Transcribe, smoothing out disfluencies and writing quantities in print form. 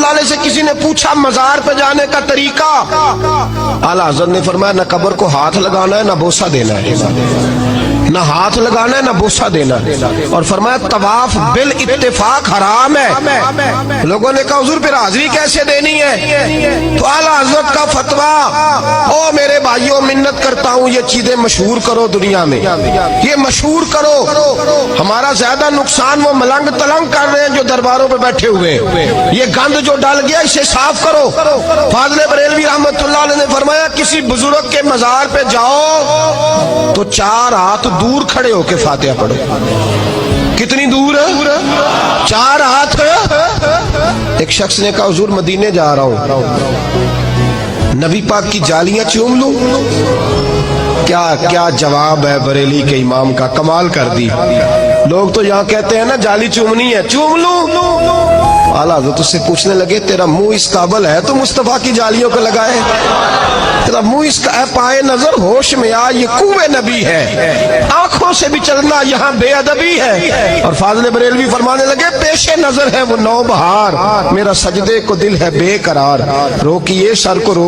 वाले से किसी ने पूछा मजार पे जाने का तरीका, आला हज़रत ने फरमाया न कब्र को हाथ लगाना है, न बोसा देना है, ना हाथ लगाना है ना बोसा देना, और फरमाया तवाफ बिल इत्तेफाक हराम है। लोगों ने कहा हुजूर फिर हाजिरी कैसे देनी है? तो आला हज़रत का फतवा, ओ मेरे भाइयों मिन्नत करता हूँ ये चीजें मशहूर करो दुनिया में, ये मशहूर करो। हमारा ज्यादा नुकसान वो मलंग तलंग कर रहे हैं जो दरबारों पे बैठे हुए, ये गंद जो डल गया इसे साफ करो। फाज़िल बरेलवी रहमतुल्लाह अलैह ने फरमाया किसी बुजुर्ग के मजार पे जाओ तो 4 हाथ दूर खड़े होके फातिहा पढ़ो। कितनी दूर है? 4 हाथ। एक शख्स ने कहा हुजूर मदीने जा रहा हूं, नबी पाक की जालियां चूम लूं? क्या क्या जवाब है बरेली के इमाम का, कमाल कर दी। लोग तो यहाँ कहते हैं ना जाली चूमनी है, चूम लूं? आला हज़रत उससे पूछने लगे तेरा मुंह इस काबल है तो मुस्तफा की जालियों को लगाए? तेरा मुंह इसका पाए नजर होश में आ, ये कुए नबी है, आंखों से भी चलना यहाँ बेअदबी है। और फाज़िल बरेलवी फरमाने लगे पेशे नजर है वो नौबहार, मेरा सजदे को दिल है बेकरार, रोकिए सर को रोक